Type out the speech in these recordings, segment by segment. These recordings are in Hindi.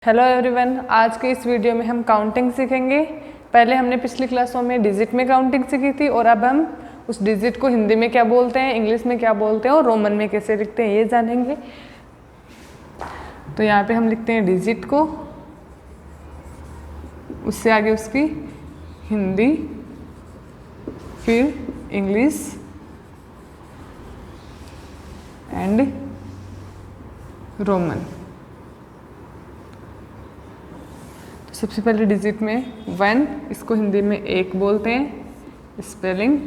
हेलो एवरीवन, आज के इस वीडियो में हम काउंटिंग सीखेंगे। पहले हमने पिछली क्लासों में डिजिट में काउंटिंग सीखी थी और अब हम उस डिजिट को हिंदी में क्या बोलते हैं, इंग्लिश में क्या बोलते हैं और रोमन में कैसे लिखते हैं ये जानेंगे। तो यहाँ पे हम लिखते हैं डिजिट को, उससे आगे उसकी हिंदी, फिर इंग्लिश एंड रोमन। सबसे पहले डिजिट में 1, इसको हिंदी में 1 बोलते हैं, स्पेलिंग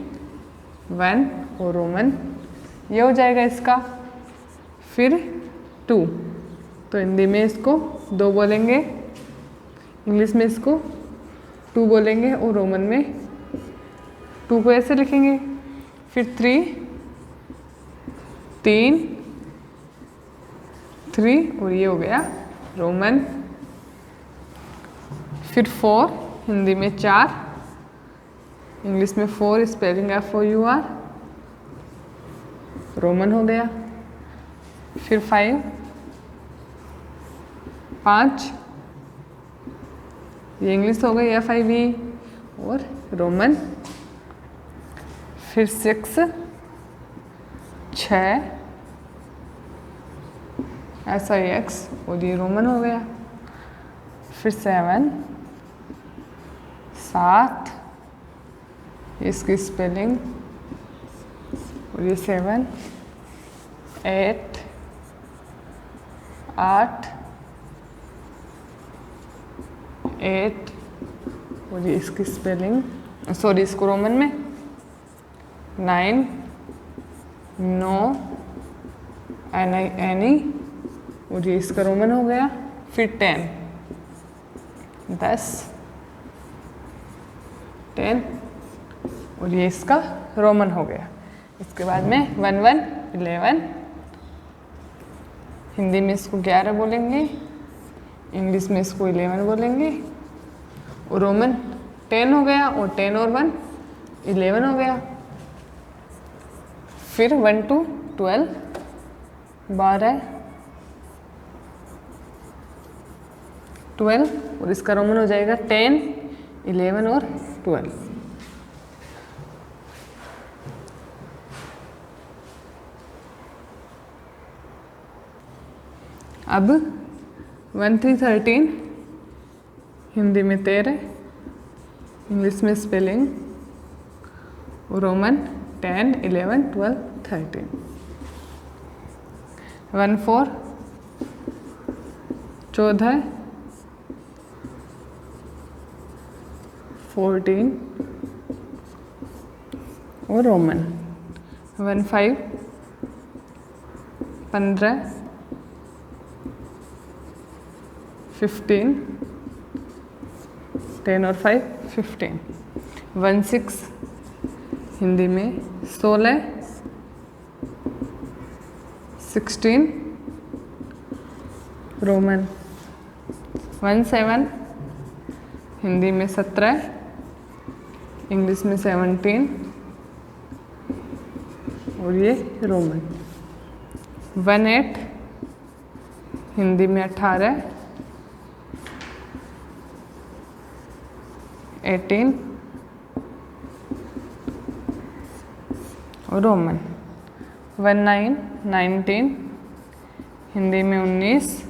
1 और रोमन ये हो जाएगा इसका। फिर 2, तो हिंदी में इसको 2 बोलेंगे, इंग्लिश में इसको 2 बोलेंगे और रोमन में 2 को ऐसे लिखेंगे। फिर 3 और ये हो गया रोमन। फिर 4, हिंदी में 4, इंग्लिश में 4, स्पेलिंग FOUR, रोमन हो गया। फिर 5, ये इंग्लिश हो गई FIVE और रोमन। फिर 6 SIX और ये रोमन हो गया। फिर 7, इसकी स्पेलिंग और ये 7, 8 और ये इसकी स्पेलिंग, सॉरी इसको रोमन में 9 NINE और ये इसका रोमन हो गया। फिर 10 और ये इसका रोमन हो गया। इसके बाद में 11 हिंदी में इसको 11 बोलेंगे, इंग्लिश में इसको 11 बोलेंगे और रोमन 10 हो गया और 10 और 1 11 हो गया। फिर 1 to 12 12 और इसका रोमन हो जाएगा 10, 11 और 12। अब 1 3 13 हिंदी में 13, इंग्लिश में स्पेलिंग और रोमन 10, 11, 12, 13। 1 4 14 14 और रोमन। 1 5 15 15 10 और 5 15। 1 6 हिंदी में 16 16 रोमन। 1 7 हिंदी में 17, इंग्लिश में 17 और ये रोमन। 1 8 हिंदी में 18, 18 और रोमन। 1 9 19 हिंदी में 19,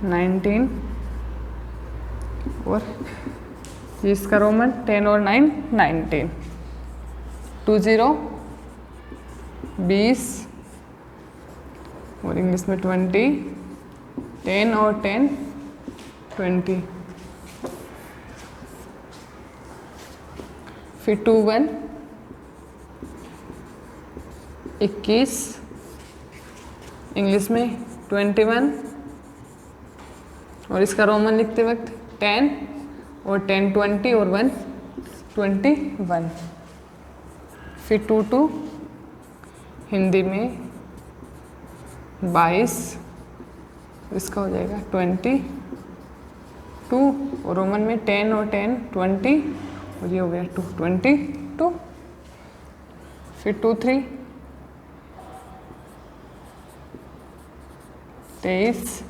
19 और ये इसका रोमन 10 और 9 19। 20 20 और इंग्लिश में 20, 10 और 10 20। फिर 21 21, इंग्लिश में 21 और इसका रोमन लिखते वक्त 10 और 10 20 और 1 21। फिर 22 हिंदी में 22, इसका हो जाएगा 22 और रोमन में 10 और 10 20 और ये हो गया 22। फिर 2 3 23,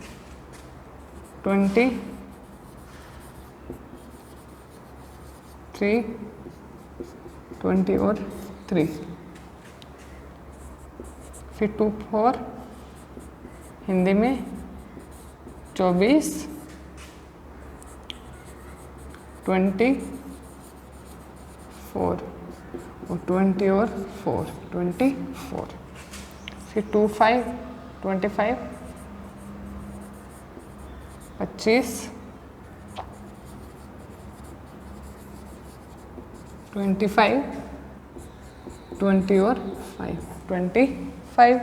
20, 3, 20 और 3। फिर 2, 4 हिंदी में 24, 20, 4 और 20 और 4, 24। फिर 2, 5, 25, 25, 25, 20 और 5, 25।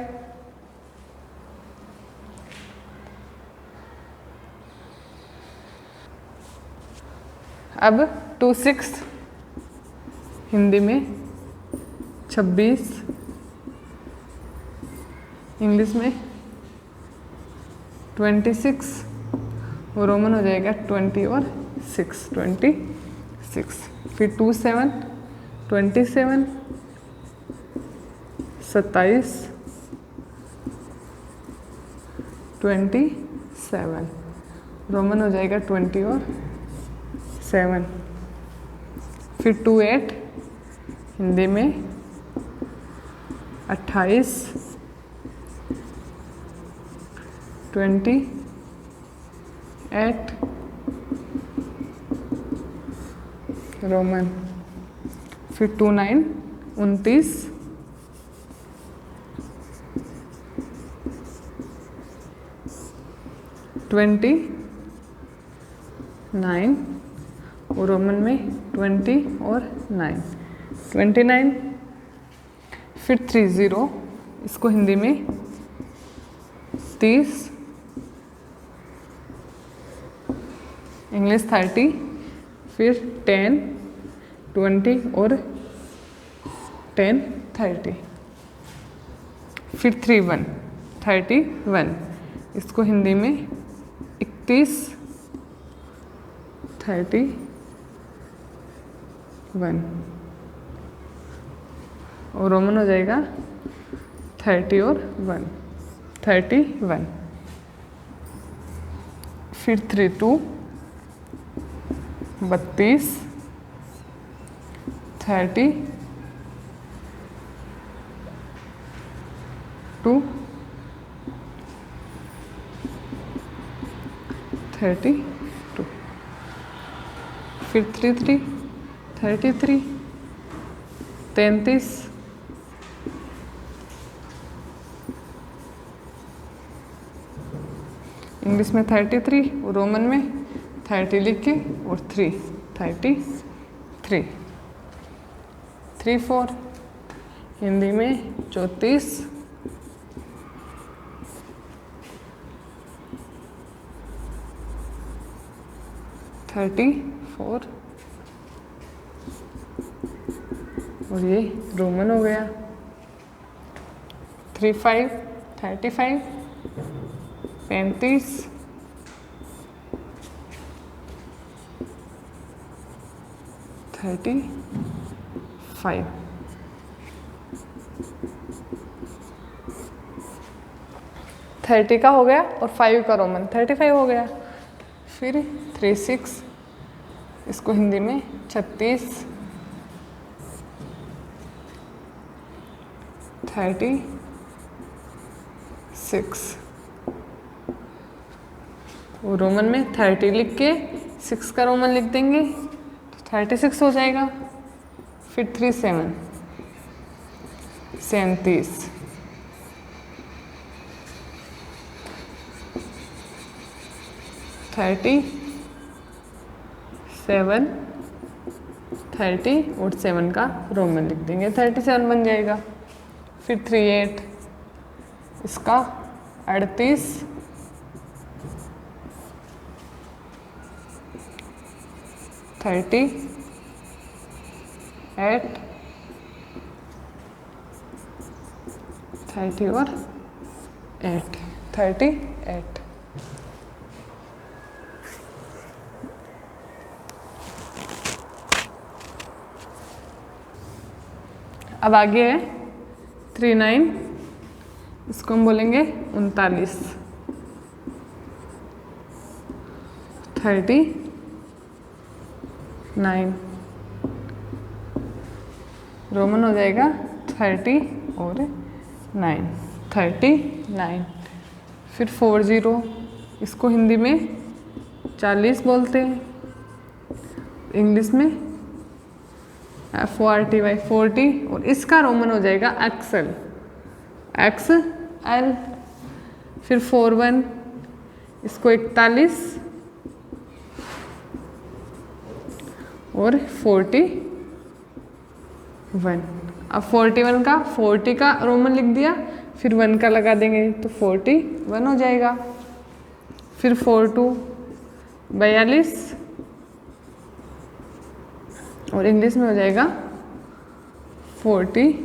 अब 2, 6 हिंदी में 26, इंग्लिश में 26 और रोमन हो जाएगा 20 और 6, 26। फिर 2, 7, 27, 27, 27 रोमन हो जाएगा 20 और 7। फिर 2, 8 हिंदी में 28, 28 रोमन। फिर 2, 9 29, 29 और रोमन में 20 और 9, 29। फिर 3, 0 इसको हिंदी में 30, इंग्लिश 30। फिर 10, 20 और 10, 30। फिर 3, 1 31 इसको हिंदी में 31, 31 और रोमन हो जाएगा 30 और 1, 31। फिर 3, 2 32, 32 32। फिर 3, 3 33, 33 इंग्लिश में 33 और रोमन में 30 लिख के और 3, 33। 3, 4 हिंदी में 34, 34 और ये रोमन हो गया। 3, 5 35, 35 35। थर्टी का हो गया और 5 का रोमन 35 हो गया। फिर 3, 6 इसको हिंदी में 36, 36 और रोमन में 30 लिख के 6 का रोमन लिख देंगे तो 36 हो जाएगा। फिर 3, 7 37 37 30 और 7 का रोमन लिख देंगे 37 बन जाएगा। फिर 3, 8 इसका 38 38 30 और 8 38। अब आगे है 3, 9 इसको हम बोलेंगे 39 39, रोमन हो जाएगा 30 और 9, 39। फिर 40, इसको हिंदी में 40 बोलते हैं, इंग्लिश में FORTY 40, और इसका रोमन हो जाएगा XL, XL। फिर 41, इसको 41 और 41। अब 41 का 40 का रोमन लिख दिया, फिर 1 का लगा देंगे तो 41 हो जाएगा। फिर 42, 42, और इंग्लिश में हो जाएगा 42,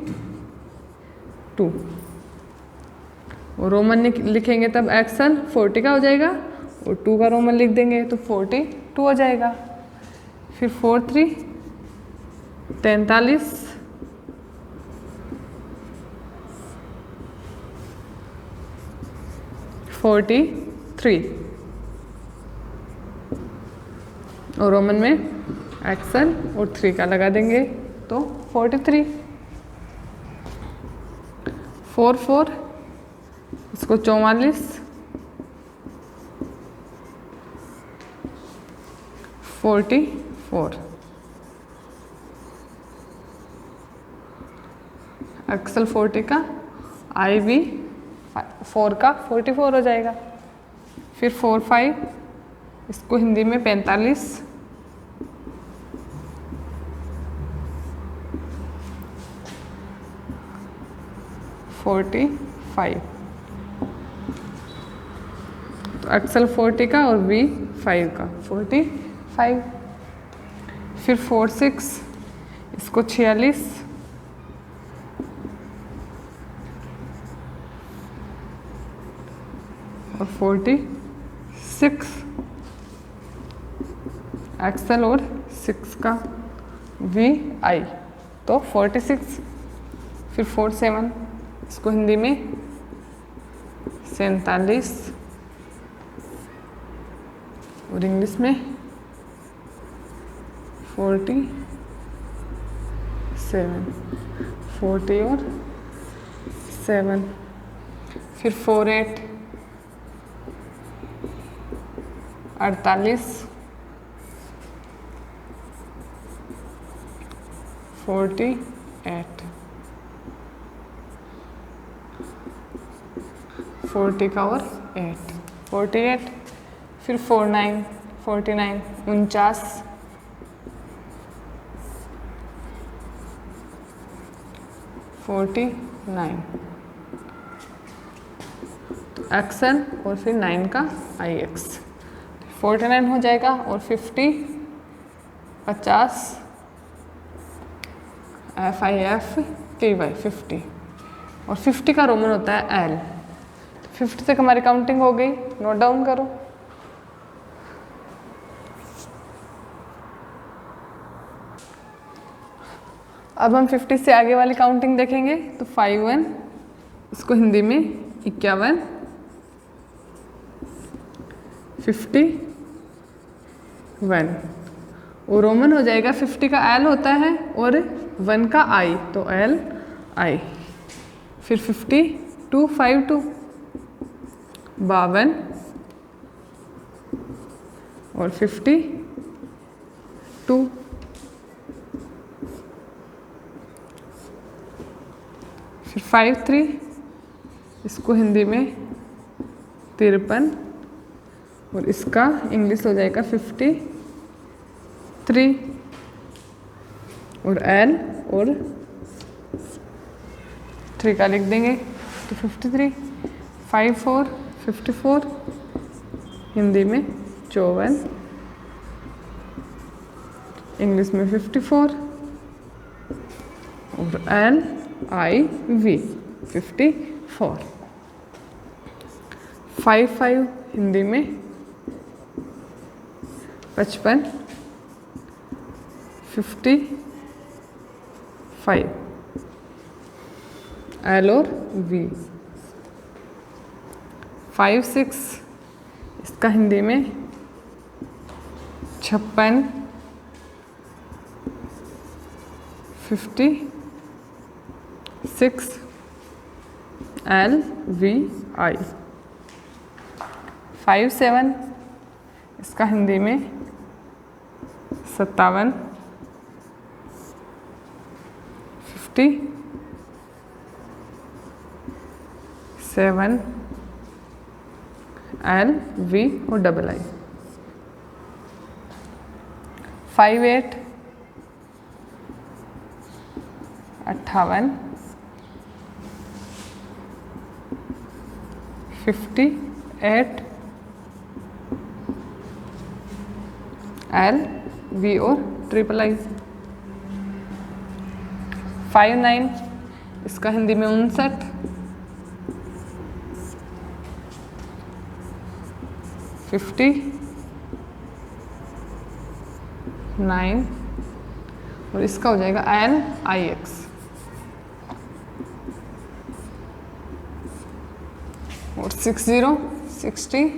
और रोमन लिखेंगे तब XL 40 का हो जाएगा, और 2 का रोमन लिख देंगे तो 42 हो जाएगा। फिर 43, 43, 43, और रोमन में XL और 3 का लगा देंगे तो 43। 44, इसको 44, 44, XL 40 का, IV 4 का 44 हो जाएगा। फिर 45, इसको हिंदी में 45, 45, तो XL 40 का और V 5 का 45। फिर 46, इसको 46, और 46, XL और 6 का VI तो 46। फिर 47, इसको हिंदी में 47, और इंग्लिश में 47, 40 और 7। फिर 48, 48, 48, 40 का और 8, 48। फिर 49, 49, 49, 49, तो XL और फिर 9 का IX 49 हो जाएगा। और 50, 50, FIF TY 50, और 50 का रोमन होता है L। 50 तक हमारी काउंटिंग हो गई, नोट डाउन करो। अब हम 50 से आगे वाली काउंटिंग देखेंगे तो 51, इसको हिंदी में 51, 51, और रोमन हो जाएगा 50 का L होता है और 1 का I तो L I। फिर 52, 52, 52, और 52, 53, इसको हिंदी में 53, और इसका इंग्लिश हो जाएगा 53, और L और 3 का लिख देंगे तो 53। 54, 54, हिंदी में 54, इंग्लिश में 54, और L I V 54। 55, हिंदी में 55, 55, L और V। 56, इसका हिंदी में 56 56 LVI। 57 इसका हिंदी में 57 57 LV और II। 58 58 58 LV और III। 59 इसका हिंदी में 59 59 और इसका हो जाएगा LIX। और 60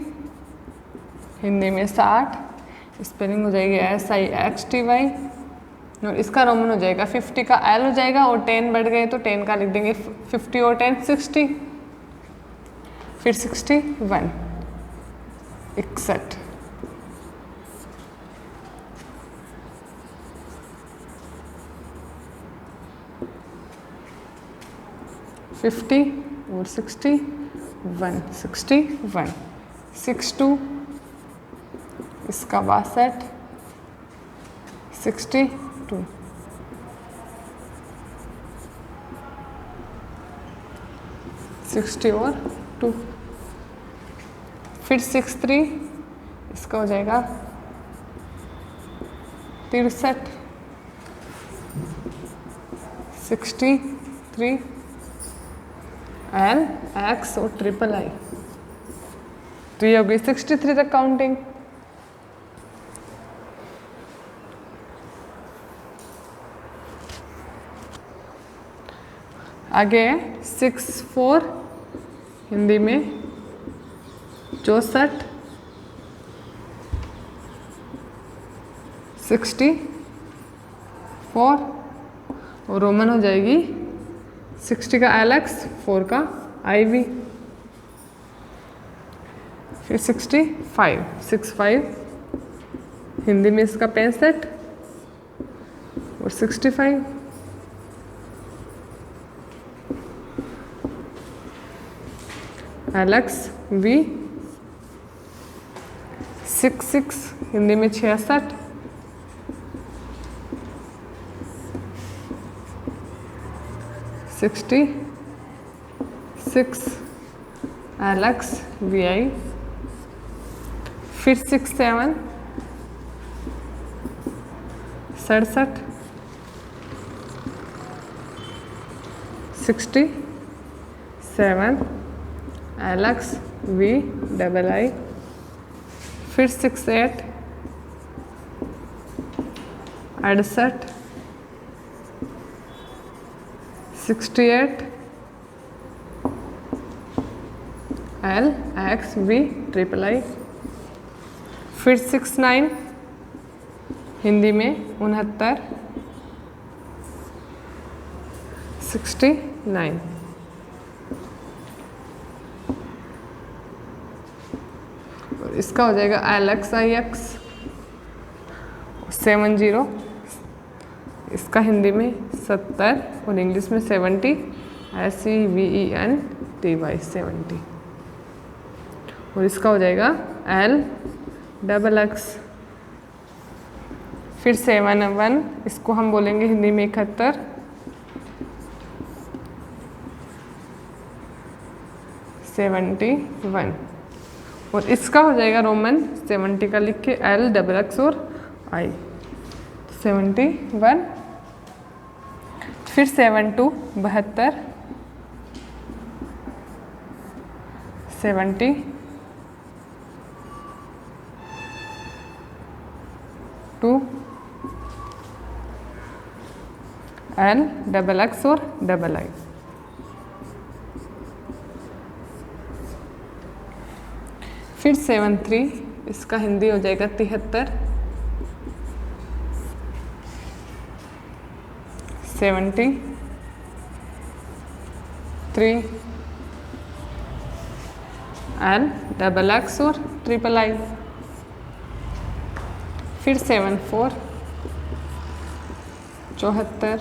हिंदी में 60, स्पेलिंग हो जाएगी SIXTY और इसका रोमन हो जाएगा 50 का L हो जाएगा और 10 बढ़ गए तो 10 का लिख देंगे 50 और 10 60। फिर 61 61 50 और 61 61 62 इसका 62 62 60 और 2। फिर 63 इसका हो जाएगा 63 63 LX और III। तो ये हो गई 63 तक काउंटिंग। आगे 64 हिंदी में 64 64 और रोमन हो जाएगी 60 का LX 4 का IV। फिर 65 हिंदी में इसका 65 और 65 LX V। 66 हिंदी में 66 66 LX VI। फिर 67 67 67 LX VII। फिर 68 68 68 LX VIII। फिर 69 हिंदी में 69 69 और इसका हो जाएगा LXIX। 70 इसका हिंदी में 70 और इंग्लिश में 70 SEVENTY 70 और इसका हो जाएगा LXX। फिर 71 इसको हम बोलेंगे हिंदी में 71 71 और इसका हो जाएगा रोमन 70 का लिख के LXX और I 71। फिर 72 72 70 2 LXX और II। फिर 73 इसका हिंदी हो जाएगा 73 73 L डबल एक्स और ट्रिपल आई। फिर 74 74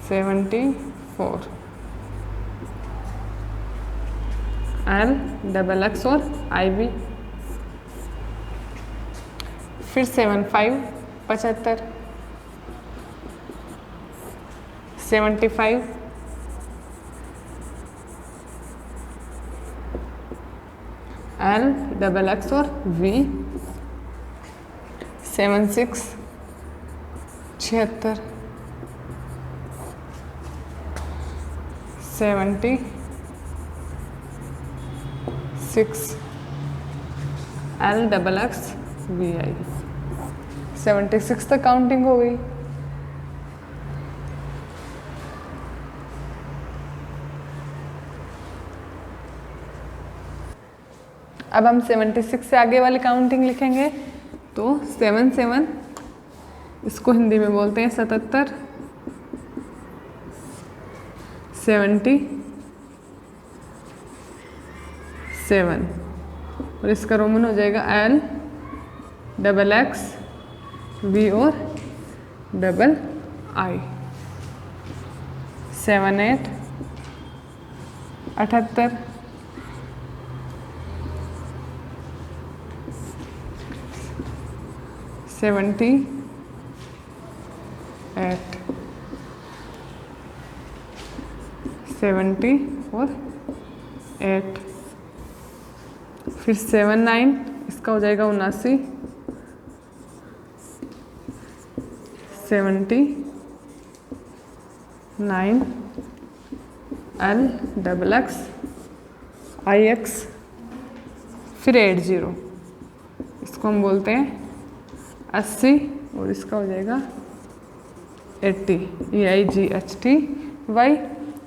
74 L डबल एक्स और आई भी। फिर 75 75 75 L डबल एक्स और V। 76 76 76 L double X V I. 76 तक काउंटिंग हो गई। अब हम 76 से आगे वाली काउंटिंग लिखेंगे। तो 77 इसको हिंदी में बोलते हैं 77। 77 और इसका रोमन हो जाएगा L डबल एक्स V और डबल आई। 78 78 78 70 और 8। फिर 79 इसका हो जाएगा 79 79 L डबल एक्स आई एक्स। फिर 80 इसको हम बोलते हैं 80 और इसका हो जाएगा 80 EIGHTY।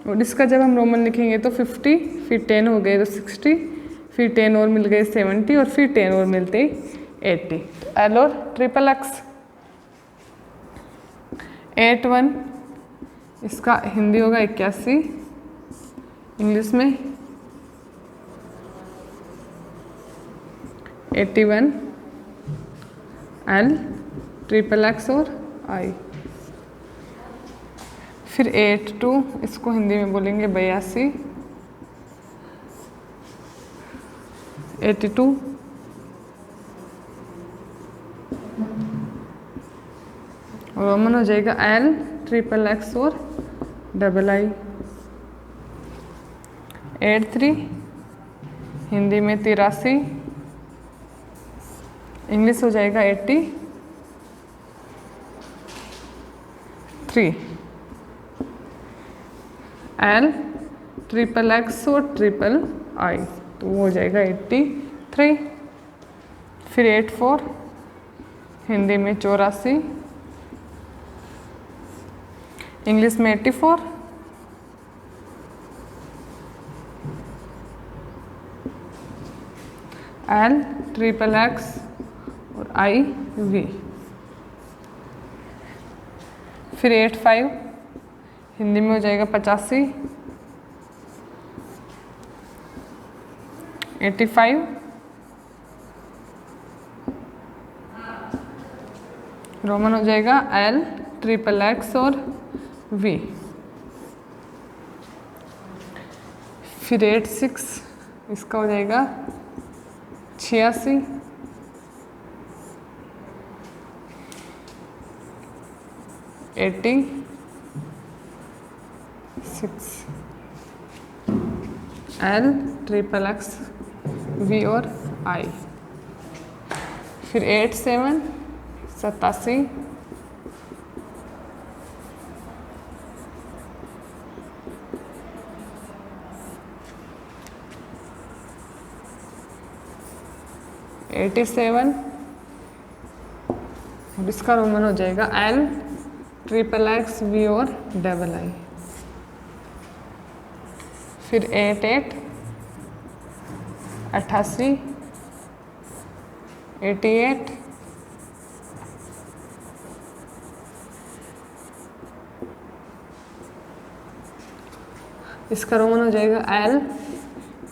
और इसका जब हम रोमन लिखेंगे तो 50, फिर 10 हो गए तो 60, फिर 10 और मिल गए 70 और फिर 10 और मिलते 80। L और ट्रिपल एक्स। 81 इसका हिंदी होगा 81, इंग्लिश में 81 L ट्रिपल एक्स और आई। फिर 82 इसको हिंदी में बोलेंगे 82 82 रोमन हो जाएगा L ट्रिपल एक्स और डबल आई। 83 हिंदी में 83, इंग्लिश हो जाएगा 83 L ट्रिपल एक्स और ट्रिपल आई, तो वो हो जाएगा 83। फिर 84 हिंदी में 84, इंग्लिश में 84 L ट्रिपल एक्स और आई वी। फिर 85 हिंदी में हो जाएगा 85 85 रोमन हो जाएगा L ट्रिपल एक्स और V। फिर 86 इसका हो जाएगा 86 86 L ट्रिपल एक्स V और I। फिर 87 87 87 और इसका रोमन हो जाएगा L ट्रिपल एक्स V और डबल आई। फिर 88 88 88 इसका रोमन हो जाएगा L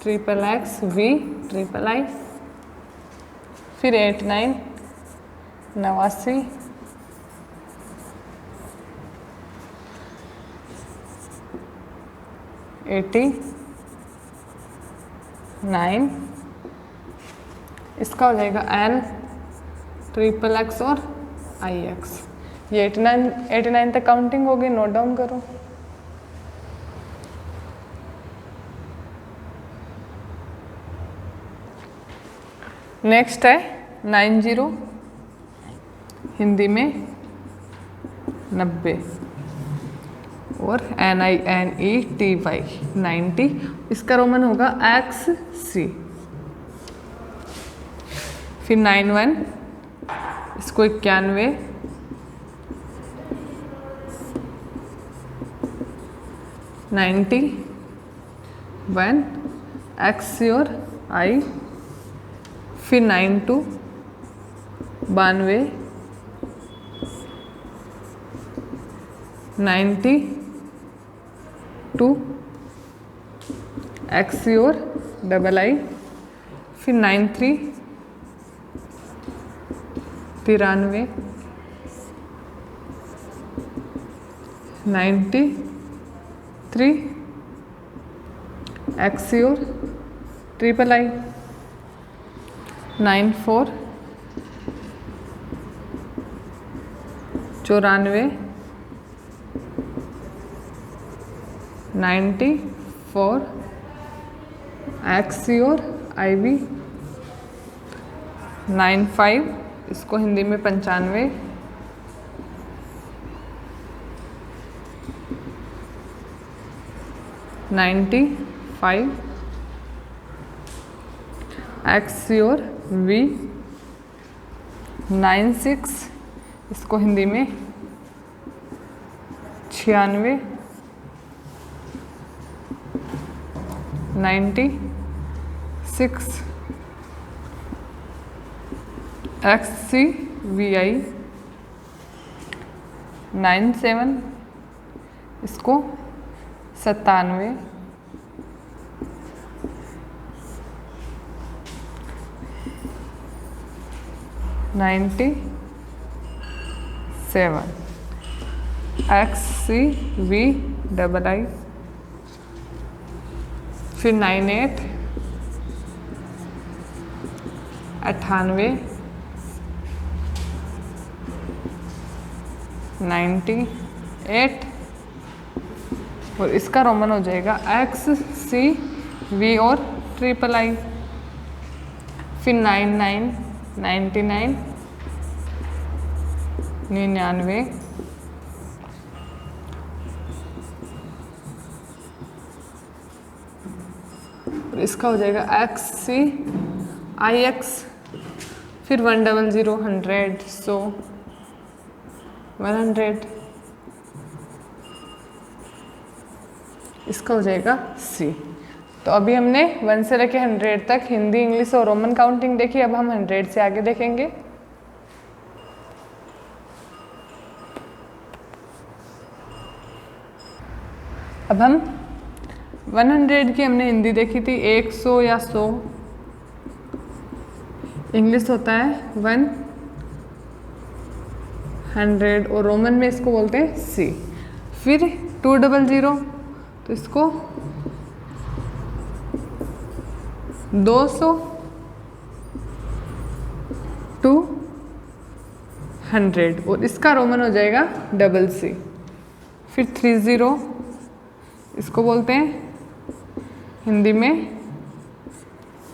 triple x V triple I, फिर 89 89 89, इसका हो जाएगा L ट्रिपल एक्स और IX। ये 89 तक काउंटिंग होगी, नोट डाउन करो। नेक्स्ट है 90, हिंदी में 90 और NINETY 90, इसका रोमन होगा XC। फिर 91, इसको 91 91 XC और I, फिर 92 92 92 XC और डबल I, फिर 93 93 93 XC और ट्रिपल I, 94 94 94 XC और IB, 95, इसको हिंदी में 95 95 XC और V, 96, इसको हिंदी में 96 96 XC VI, 97, इसको 97 97 XC V डबल I, फिर 98 98 98 और इसका रोमन हो जाएगा XC V और ट्रिपल I, फिर 99 99 99 और इसका हो जाएगा XC IX, फिर 100 100 100 100, इसका हो जाएगा C। तो अभी हमने 1 से लेके 100 तक हिंदी, इंग्लिश और रोमन काउंटिंग देखी। अब हम 100 से आगे देखेंगे। अब हम 100 की हमने हिंदी देखी थी 100 या 100, इंग्लिश होता है 100 और रोमन में इसको बोलते हैं C। फिर 200, तो इसको 200 200 और इसका रोमन हो जाएगा डबल C। फिर 30, इसको बोलते हैं हिंदी में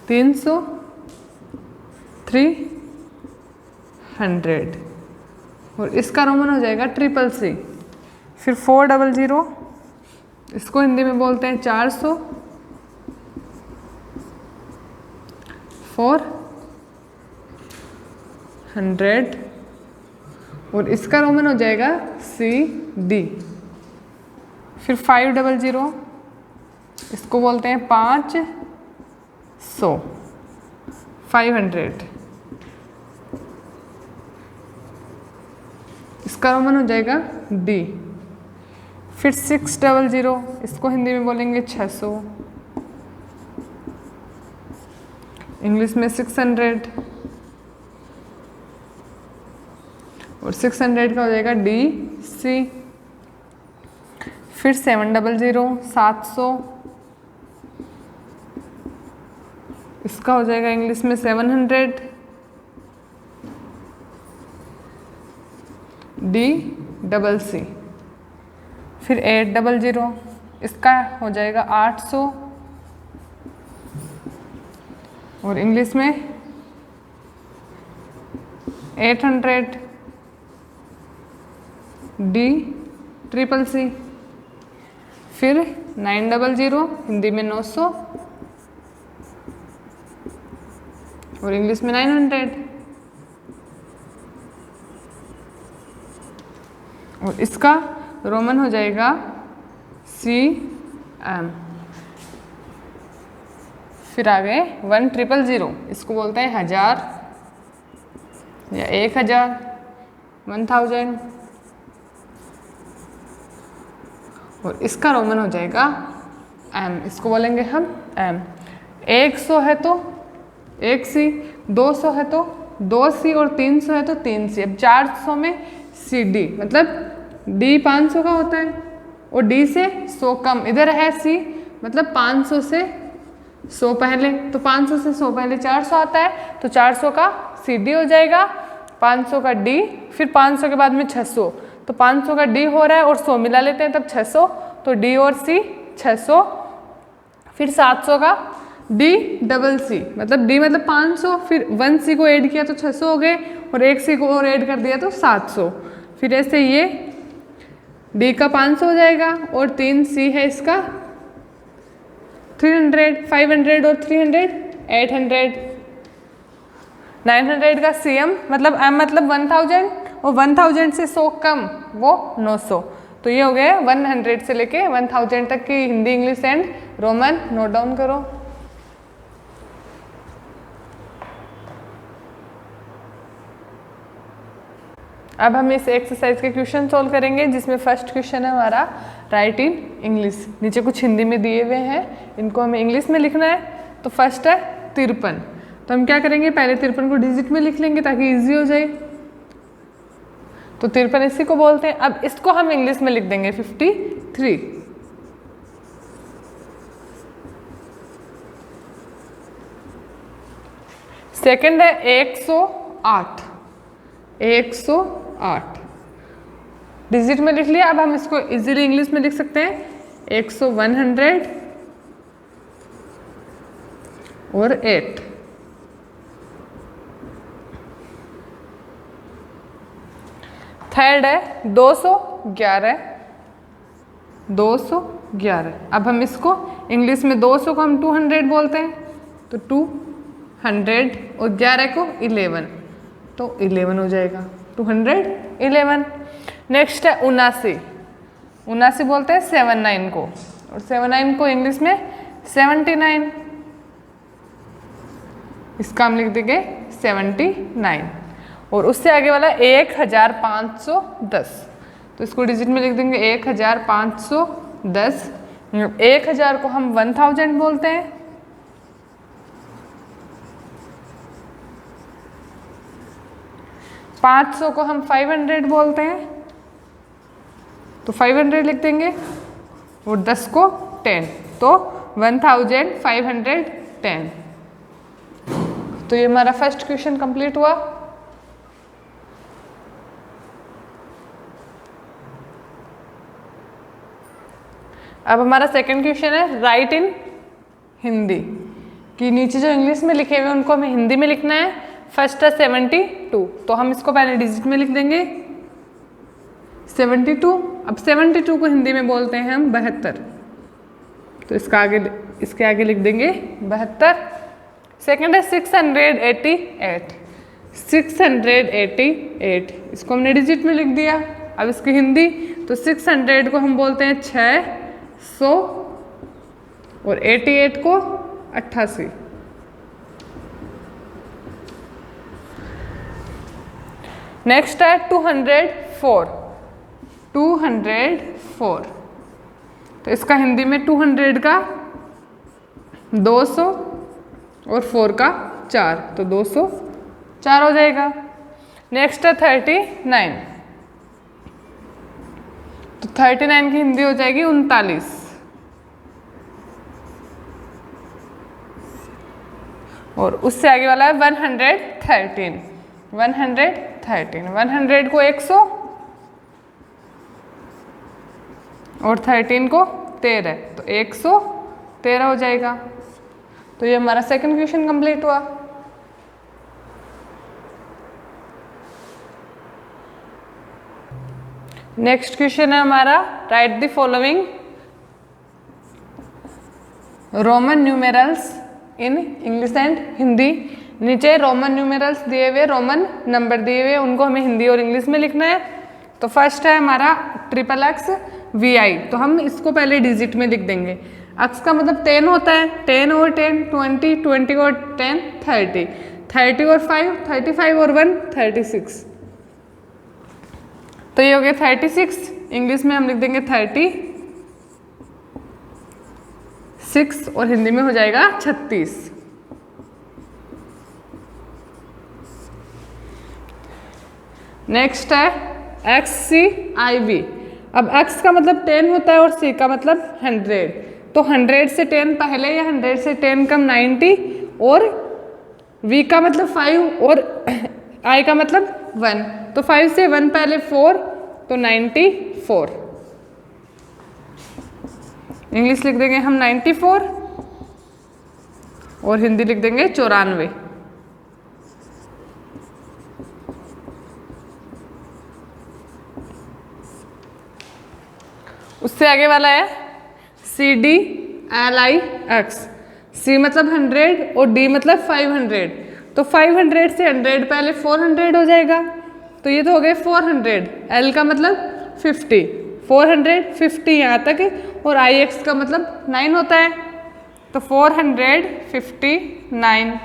300 300 और इसका रोमन हो जाएगा ट्रिपल C। फिर 400, इसको हिंदी में बोलते हैं 400 400 और इसका रोमन हो जाएगा CD। फिर 500, इसको बोलते हैं 500 500, इसका रोमन हो जाएगा D। फिर 600, इसको हिंदी में बोलेंगे 600, इंग्लिश में 600, और 600 का हो जाएगा DC। फिर 700, 700, इसका हो जाएगा इंग्लिश में 700, DCC। फिर 800, इसका हो जाएगा 800, और इंग्लिश में 800, DCCC। फिर 900, हिंदी में 900, और इंग्लिश में 900, और इसका रोमन हो जाएगा CM। फिर आ गए 1000, इसको बोलते हैं 1000 या 1000, 1000, और इसका रोमन हो जाएगा M, इसको बोलेंगे हम M। 100 है तो 1C, 200 है तो 2C, और 300 है तो 3C। अब 400 में CD, मतलब D 500 का होता है और D से 100 कम, इधर है C, मतलब 500 से 100 पहले, तो 500 से 100 पहले 400 आता है, तो 400 का CD हो जाएगा, 500 का D, फिर 500 के बाद में 600, तो 500 का D हो रहा है और 100 मिला लेते हैं तब 600, तो D और C 600। फिर 700 का DCC, मतलब D मतलब 500, फिर 1C को ऐड किया तो 600 हो गए, और 1C को और ऐड कर दिया तो 700। फिर ऐसे ये D का 500 हो जाएगा, और 3C है इसका 300, 500 और 300 800। 900 का CM, मतलब M मतलब 1000, और 1000 से 100 कम वो 900। तो ये हो गया 100 से लेके 1000 तक की Hindi, English and Roman. Note down करो। अब हम इस एक्सरसाइज के क्वेश्चन सोल्व करेंगे, जिसमें फर्स्ट क्वेश्चन है हमारा राइट इन इंग्लिश। नीचे कुछ हिंदी में दिए हुए हैं, इनको हमें इंग्लिश में लिखना है। तो फर्स्ट है 53, तो हम क्या करेंगे, पहले 53 को डिजिट में लिख लेंगे ताकि इजी हो जाए। तो 53 इसी को बोलते हैं। अब इसको हम इंग्लिश में लिख देंगे 53। सेकंड है 108, 108 डिजिट में लिख लिया। अब हम इसको इजीली इंग्लिश में लिख सकते हैं 100 और 8। थर्ड है 211, 211। अब हम इसको इंग्लिश में 200 को हम 200 बोलते हैं, तो 200, और 11 को 11, तो 11 हो जाएगा 211। नेक्स्ट है 79, 79 बोलते हैं 79 को, और 79 को इंग्लिश में 79, इसका हम लिख देंगे 79। और उससे आगे वाला 1510, तो इसको डिजिट में लिख देंगे 1510। 1000 को हम 1000 बोलते हैं, 500 को हम 500 बोलते हैं, तो 500 लिख देंगे, और 10 को 10, तो 1510। तो ये हमारा फर्स्ट क्वेश्चन कंप्लीट हुआ। अब हमारा सेकंड क्वेश्चन है राइट इन हिंदी, कि नीचे जो इंग्लिश में लिखे हुए हैं उनको हमें हिंदी में लिखना है। फर्स्ट है 72, तो हम इसको पहले डिजिट में लिख देंगे 72। अब 72 को हिंदी में बोलते हैं हम 72, तो इसके आगे लिख देंगे 72। सेकंड है 688, 688, इसको हमने डिजिट में लिख दिया। अब इसकी हिंदी, तो 600 को हम बोलते हैं 600, और 88 को 88। नेक्स्ट है 204, 204, तो इसका हिंदी में 200 का 200 और 4 का 4, तो 204 हो जाएगा। नेक्स्ट है 39, तो 39 की हिंदी हो जाएगी 39। और उससे आगे वाला है 113, 100 को 100 और 13 को 13, तो 113 हो जाएगा। तो ये हमारा सेकंड क्वेश्चन कंप्लीट हुआ। नेक्स्ट क्वेश्चन है हमारा, right the following Roman numerals in English and Hindi. नीचे रोमन न्यूमेरल्स दिए हुए, रोमन नंबर दिए हुए, उनको हमें हिंदी और इंग्लिश में लिखना है। तो फर्स्ट है हमारा XXVI, तो हम इसको पहले डिजिट में लिख देंगे। अक्स का मतलब 10 होता है, 10 और 10 20, 20 और 10 30, 30 और 5 35 और 1 36, तो ये हो गया 36। इंग्लिश में हम लिख देंगे 36 और हिंदी में हो जाएगा 36। नेक्स्ट है XCIV। अब X का मतलब 10 होता है और C का मतलब 100, तो 100 से 10 पहले या 100 से 10 कम 90, और V का मतलब 5 और I का मतलब 1, तो 5 से 1 पहले 4, तो 94। इंग्लिश लिख देंगे हम 94 और हिंदी लिख देंगे 94। उससे आगे वाला है CDLIX। C मतलब 100 और D मतलब 500, तो 500 से 100 पहले 400 हो जाएगा, तो ये तो हो गए 400। L का मतलब 50, 450 यहाँ तक है, और IX का मतलब 9 होता है, तो 459।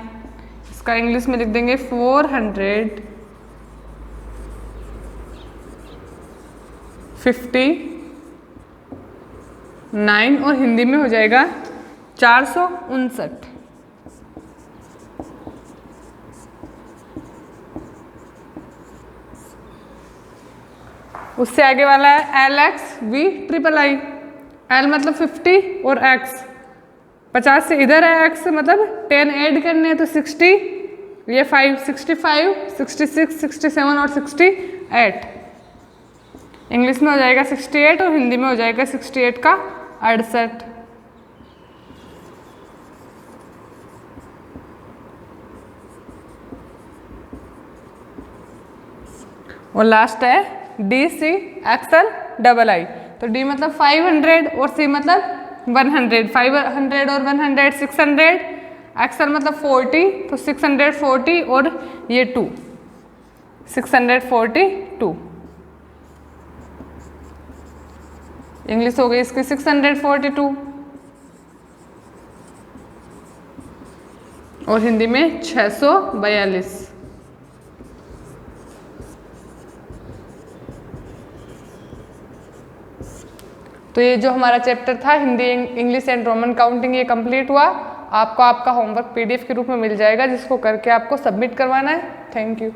इसका इंग्लिश में लिख देंगे 459 और हिंदी में हो जाएगा 459। उससे आगे वाला है LXVIII। L मतलब 50 और X 50 से इधर है, X मतलब 10 ऐड करने हैं, तो 60, ये 5 65 66 67 और 68। इंग्लिश में हो जाएगा 68 और हिंदी में हो जाएगा 68 का 68। और लास्ट है DCXLII। तो D मतलब 500 और C मतलब 100, 500 और 100 600, XL मतलब 40, तो 640 और ये 2 642। इंग्लिश हो गई इसकी 642 और हिंदी में 642। तो ये जो हमारा चैप्टर था Hindi English and Roman counting, ये कंप्लीट हुआ। आपको आपका होमवर्क PDF के रूप में मिल जाएगा, जिसको करके आपको सबमिट करवाना है। Thank you.